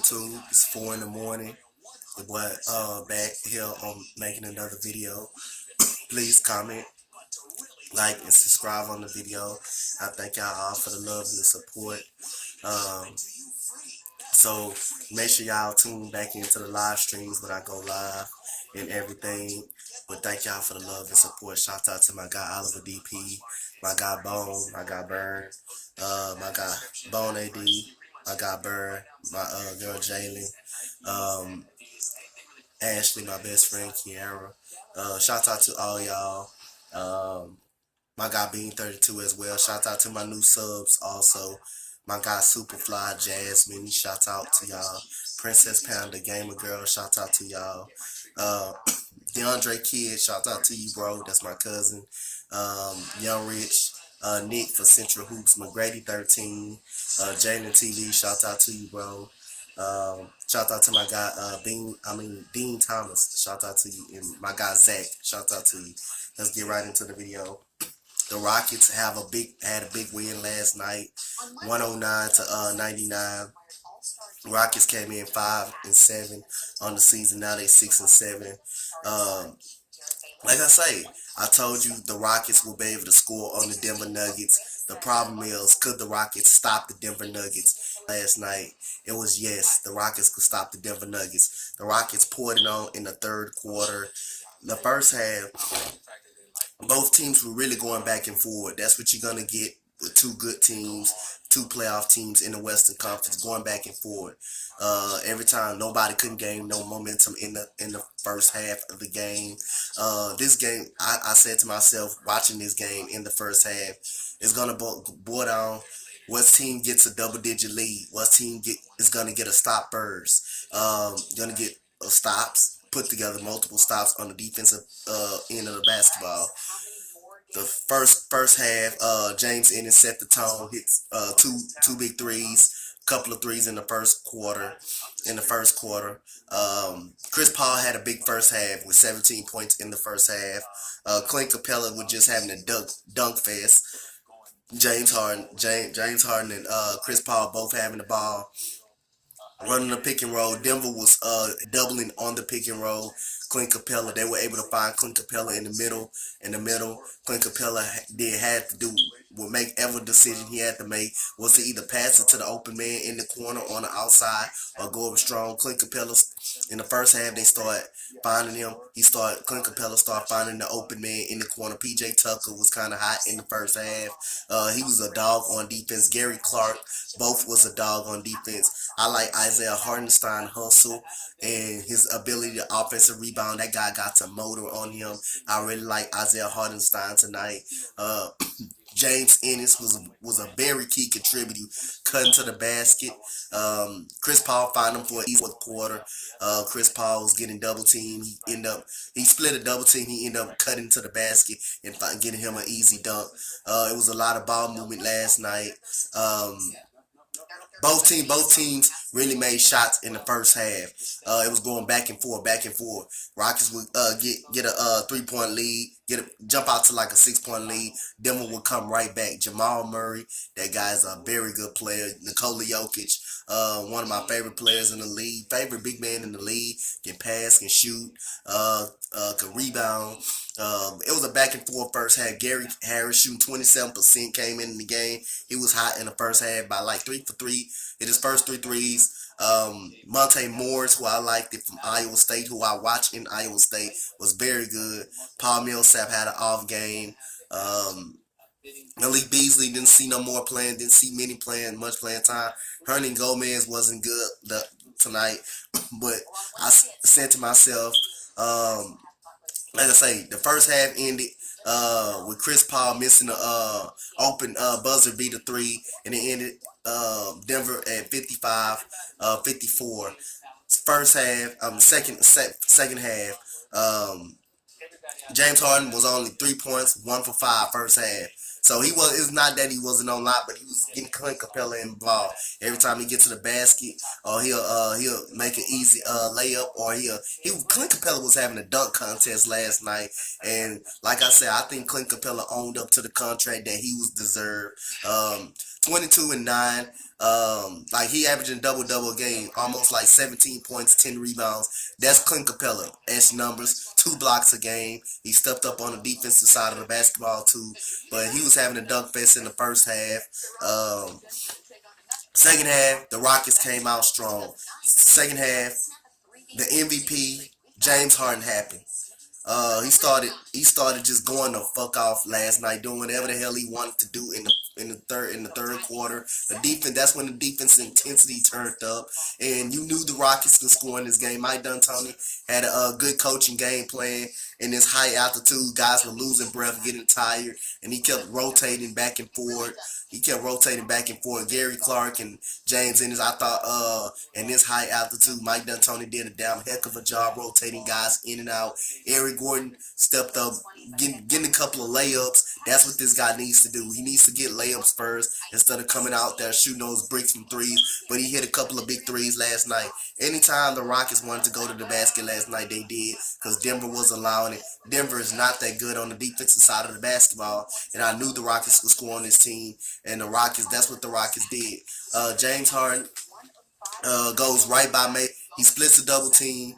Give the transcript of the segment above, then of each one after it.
YouTube. It's 4 in the morning. The boy back here on making another video. Please comment, like, and subscribe on the video. I thank y'all all for the love and the support. Um, so make sure y'all tune back into the live streams when I go live and everything. But thank y'all for the love and support. Shout out to my guy Oliver DP, my guy Bone, my guy Burn, my guy Bone AD, my guy Burn, my girl Jalen, um, Ashley, my best friend Kiara. Shout out to all y'all. My guy Bean 32 as well. Shout out to my new subs also. My guy Superfly Jasmine. Shout out to y'all. Princess Panda Gamer Girl. Shout out to y'all. DeAndre Kid. Shout out to you, bro. That's my cousin. Young Rich. Nick for Central Hoops. McGrady 13. Jalen TV. Shout out to you, bro. Shout out to my guy Dean Thomas. Shout out to you. And my guy Zach. Shout out to you. Let's get right into the video. The Rockets had a big win last night, 109 to 99. Rockets came in 5-7 on the season. Now they 6-7. Um, like I say, I told you the Rockets will be able to score on the Denver Nuggets. The problem is, could the Rockets stop the Denver Nuggets last night? It was yes, the Rockets could stop the Denver Nuggets. The Rockets poured it on in the third quarter. The first half, both teams were really going back and forth. That's what you're going to get with two good teams, two playoff teams in the Western Conference going back and forth. Every time nobody couldn't gain no momentum in the first half of the game. This game, I said to myself, watching this game in the first half, is going to boil down what team gets a double-digit lead, what team is going to get a stop first, going to get stops, put together multiple stops on the defensive end of the basketball. The first half, James Ennis set the tone, hits two big threes, couple of threes in the first quarter. Chris Paul had a big first half with 17 points in the first half. Clint Capella was just having a dunk fest. James Harden and Chris Paul both having the ball, running the pick and roll. Denver was doubling on the pick and roll. Clint Capella, they were able to find Clint Capella in the middle. Clint Capella had to do, would make every decision he had to make was to either pass it to the open man in the corner on the outside or go up strong. Clint Capella, in the first half, they started finding him. Clint Capella started finding the open man in the corner. PJ Tucker was kind of hot in the first half. He was a dog on defense. Gary Clark, both was a dog on defense. I like Isaiah Hardenstein hustle and his ability to offensive rebound. That guy got some motor on him. I really like Isaiah Hardenstein tonight. James Ennis was a very key contributor, cutting to the basket. Chris Paul found him for an easy fourth quarter. Chris Paul was getting double teamed. He split a double team. He ended up cutting to the basket and getting him an easy dunk. It was a lot of ball movement last night. Both teams really made shots in the first half. It was going back and forth. Rockets would get a 3-point lead, jump out to like a 6-point lead. Denver would come right back. Jamal Murray, that guy's a very good player. Nikola Jokic, one of my favorite players in the league, favorite big man in the league. Can pass, can shoot, can rebound. It was a back and forth first half. Gary Harris shooting 27% came in the game. He was hot in the first half by like 3 for 3. Hit his first 3 threes. Monte Morris, who I liked it from Iowa State, who I watched in Iowa State, was very good. Paul Millsap had an off game. Malik Beasley didn't see no more playing, didn't see much playing time. Hernan Gomez wasn't good tonight, but I said to myself, like I say, the first half ended with Chris Paul missing the open buzzer beater 3, and it ended Denver at 55-54. First half, second half, James Harden was only 3 points, 1 for 5 first half. So it's not that he wasn't on lot, but he was getting Clint Capella involved. Every time he gets to the basket, or he'll make an easy layup, or Clint Capella was having a dunk contest last night, and like I said, I think Clint Capella owned up to the contract that he was deserved. 22 and 9. Like he averaging double a game, almost like 17 points, 10 rebounds. That's Clint Capella. S numbers, 2 blocks a game. He stepped up on the defensive side of the basketball too, but he was having a dunk fest in the first half. Second half, the Rockets came out strong. Second half, the MVP James Harden happened. He started just going the fuck off last night, doing whatever the hell he wanted to do in the third quarter. The defense, that's when the defense intensity turned up, and you knew the Rockets could score in this game. Mike D'Antoni had a good coaching game plan. In this high altitude, guys were losing breath, getting tired, and he kept rotating back and forth. Gary Clark and James Ennis, I thought, in this high altitude, Mike D'Antoni did a damn heck of a job rotating guys in and out. Eric Gordon stepped up, getting a couple of layups. That's what this guy needs to do. He needs to get layups first instead of coming out there shooting those bricks from threes. But he hit a couple of big threes last night. Anytime the Rockets wanted to go to the basket last night, they did, because Denver was allowing it. Denver is not that good on the defensive side of the basketball, and I knew the Rockets would score on this team, and that's what the Rockets did. James Harden goes right by May. He splits the double team.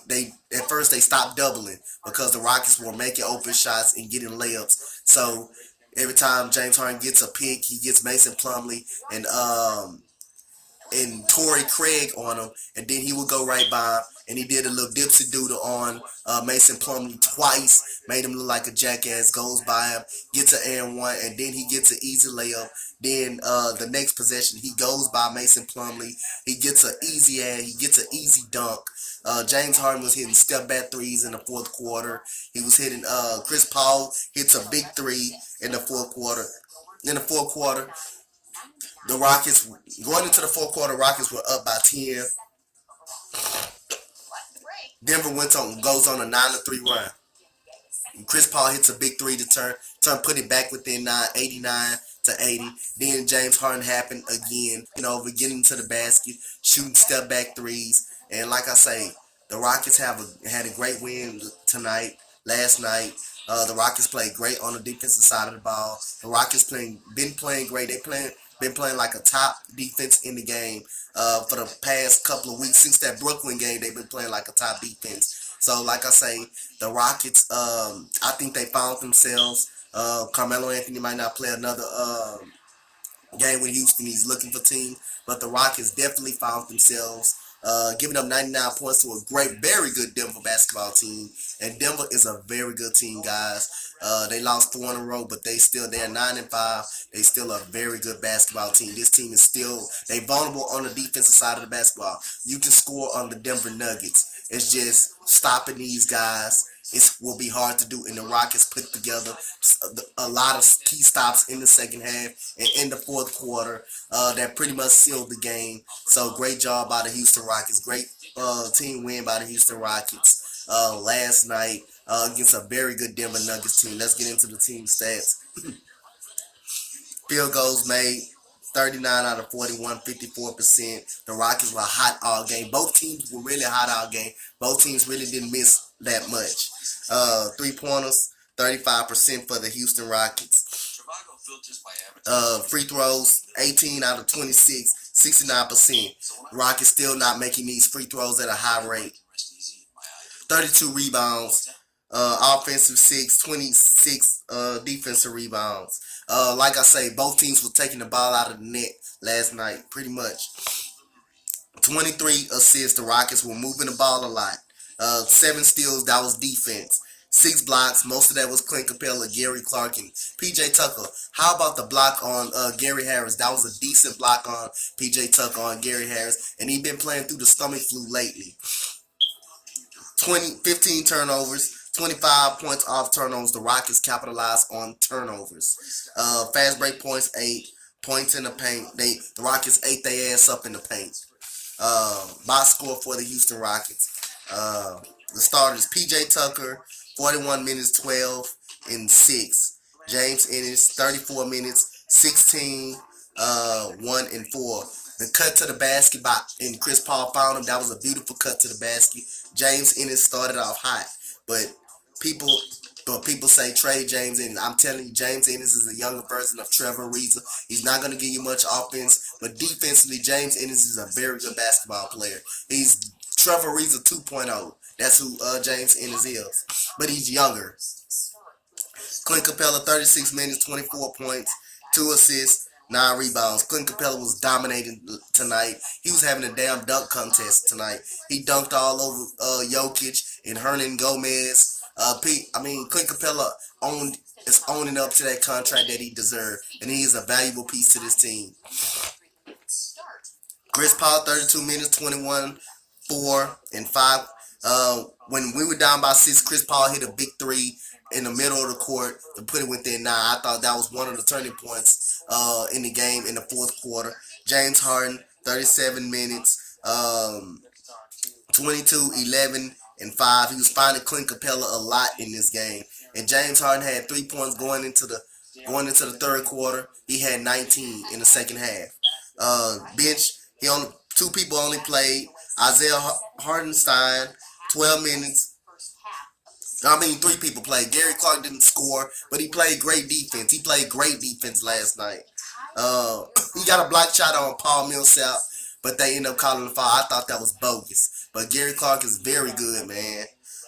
They at first they stopped doubling because the Rockets were making open shots and getting layups. So every time James Harden gets a pick, he gets Mason Plumlee and Torrey Craig on him, and then he would go right by him, and he did a little dipsy doodle on Mason Plumlee twice, made him look like a jackass, goes by him, gets an and one, and then he gets an easy layup. Then the next possession, he goes by Mason Plumlee, he gets an easy dunk. James Harden was hitting step back threes in the fourth quarter. He was hitting Chris Paul hits a big three in the fourth quarter. In the fourth quarter, the Rockets, going into the fourth quarter, Rockets were up by 10. Denver goes on a 9-3 run. Chris Paul hits a big three to put it back within 89-80. Then James Harden happened again, over getting to the basket, shooting step back threes. And like I say, the Rockets had a great win last night. The Rockets played great on the defensive side of the ball. The Rockets been playing great. Been playing like a top defense in the game for the past couple of weeks. Since that Brooklyn game, they've been playing like a top defense. So, like I say, the Rockets, I think they found themselves. Carmelo Anthony might not play another game with Houston. He's looking for team. But the Rockets definitely found themselves giving up 99 points to a very good Denver basketball team. And Denver is a very good team, guys. They lost 4 in a row, but they're 9-5. They still a very good basketball team. This team is they vulnerable on the defensive side of the basketball. You can score on the Denver Nuggets. It's just stopping these guys. It will be hard to do, and the Rockets put together a lot of key stops in the second half and in the fourth quarter that pretty much sealed the game. So great job by the Houston Rockets. Great team win by the Houston Rockets last night against a very good Denver Nuggets team. Let's get into the team stats. Field goals made, 39 out of 41, 54%. The Rockets were hot all game. Both teams were really hot all game. Both teams really didn't miss that much. 3-pointers, 35% for the Houston Rockets. Free throws, 18 out of 26, 69%. Rockets still not making these free throws at a high rate. 32 rebounds, offensive 6, 26 defensive rebounds. Like I say, both teams were taking the ball out of the net last night, pretty much. 23 assists, the Rockets were moving the ball a lot. 7 steals, that was defense. 6 blocks, most of that was Clint Capella, Gary Clark, and PJ Tucker. How about the block on Gary Harris? That was a decent block on PJ Tucker on Gary Harris, and he's been playing through the stomach flu lately. 15 turnovers, 25 points off turnovers. The Rockets capitalized on turnovers. Fast break points, 8 points in the paint. The Rockets ate their ass up in the paint. Box score for the Houston Rockets. The starters, PJ Tucker, 41 minutes, 12 and 6. James Ennis, 34 minutes, 16, 1 and 4. The cut to the basket and Chris Paul found him. That was a beautiful cut to the basket. James Ennis started off hot, but But people say trade James Ennis. I'm telling you, James Ennis is a younger version of Trevor Ariza. He's not going to give you much offense, but defensively, James Ennis is a very good basketball player. He's Trevor Ariza 2.0. That's who James Ennis is. But he's younger. Clint Capella, 36 minutes, 24 points, 2 assists, 9 rebounds. Clint Capella was dominating tonight. He was having a damn dunk contest tonight. He dunked all over Jokic and Hernan Gomez. Clint Capella is owning up to that contract that he deserved, and he is a valuable piece to this team. Chris Paul, 32 minutes, 21, 4, and 5. When we were down by 6, Chris Paul hit a big 3 in the middle of the court to put it within 9. I thought that was one of the turning points in the game in the fourth quarter. James Harden, 37 minutes, 22, 11, and 5. He was finding Clint Capella a lot in this game. And James Harden had 3 points going into the third quarter. He had 19 in the second half. Bench, two people only played. Isaiah Hardenstein, 12 minutes. 3 people played. Gary Clark didn't score, but he played great defense. He played great defense last night. He got a block shot on Paul Millsap, but they ended up calling the foul. I thought that was bogus. But Gary Clark is very good, man.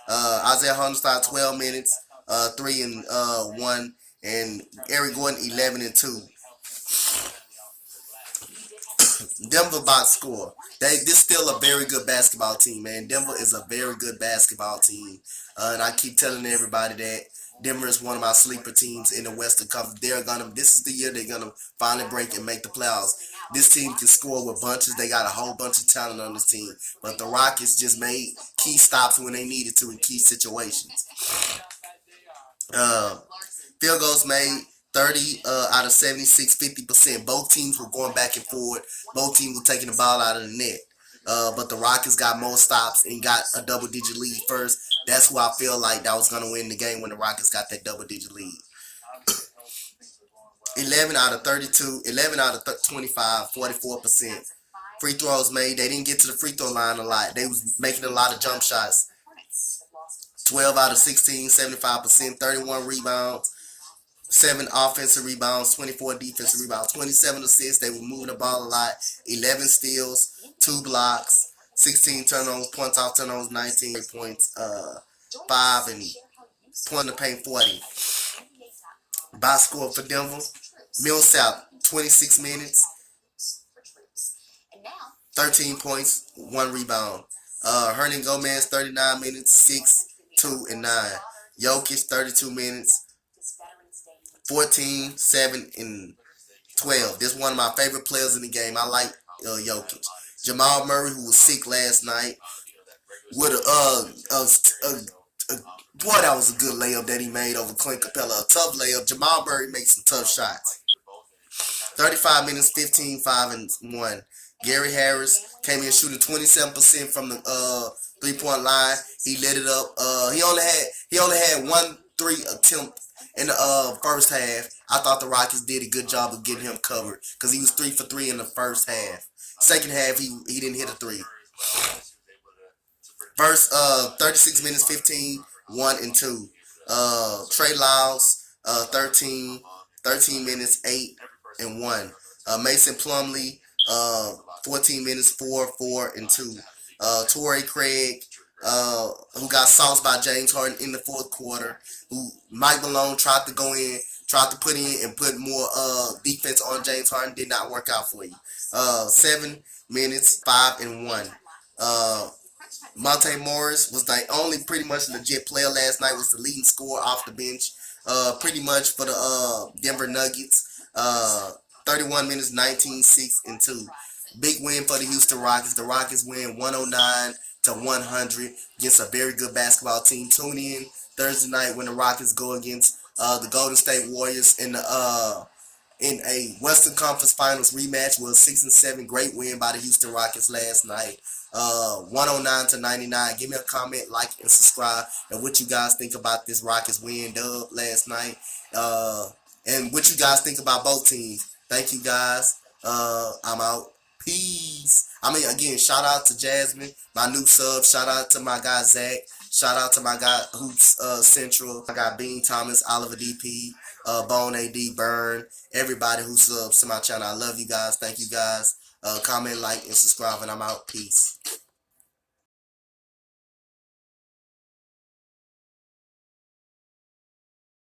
Isaiah Hardenstein, 12 minutes, 3 and 1, and Eric Gordon, 11 and 2. Denver box score. This still a very good basketball team, man. Denver is a very good basketball team, and I keep telling everybody that Denver is one of my sleeper teams in the Western Conference. This is the year they're gonna finally break and make the playoffs. This team can score with bunches. They got a whole bunch of talent on this team, but the Rockets just made key stops when they needed to in key situations. Field goals made. 30 out of 76, 50%. Both teams were going back and forward. Both teams were taking the ball out of the net. But the Rockets got more stops and got a double-digit lead first. That's who I feel like that was going to win the game when the Rockets got that double-digit lead. 11 out of 32, 11 out of 25, 44%. Free throws made. They didn't get to the free throw line a lot. They was making a lot of jump shots. 12 out of 16, 75%, 31 rebounds. 7 offensive rebounds, 24 defensive rebounds, 27 assists. They were moving the ball a lot. 11 steals, 2 blocks, 16 turnovers, points off turnovers, 19 points, 5 and point in the paint, 40. Box score for Denver. Millsap, 26 minutes, 13 points, 1 rebound. Hernan Gomez, 39 minutes, 6, 2, and 9. Jokic, 32 minutes, 14, 7, and 12. This is one of my favorite players in the game. I like Jokic. Jamal Murray, who was sick last night, with boy, that was a good layup that he made over Clint Capella. A tough layup. Jamal Murray makes some tough shots. 35 minutes, 15, 5, and 1. Gary Harris came in shooting 27% from the 3-point line. He lit it up. He only had 1 3 attempt in the first half. I thought the Rockets did a good job of getting him covered because he was 3 for 3 in the first half. Second half, he didn't hit a 3. First 36 minutes, 15, 1 and 2. Trey Lyles, 13 minutes, 8 and 1. Mason Plumlee, 14 minutes, 4, 4 and 2. Torrey Craig, who got sauced by James Harden in the fourth quarter, who Mike Malone tried to go in, tried to put in and put more defense on James Harden, did not work out for you. 7 minutes, 5 and 1. Monte Morris was the only pretty much legit player last night, was the leading scorer off the bench, pretty much for the Denver Nuggets. 31 minutes, 19, 6 and 2. Big win for the Houston Rockets. The Rockets win 109-100 against a very good basketball team. Tune in Thursday night when the Rockets go against the Golden State Warriors in a Western Conference Finals rematch. Was 6-7. Great win by the Houston Rockets last night. 109-99. Give me a comment, like, and subscribe, and what you guys think about this Rockets win dub last night. And what you guys think about both teams. Thank you guys. I'm out. Peace. Again, shout out to Jasmine, my new sub. Shout out to my guy Zach. Shout out to my guy Hoops Central. I got Bean Thomas, Oliver DP, Bone AD, Burn, everybody who subs to my channel. I love you guys. Thank you guys. Comment, like, and subscribe, and I'm out. Peace.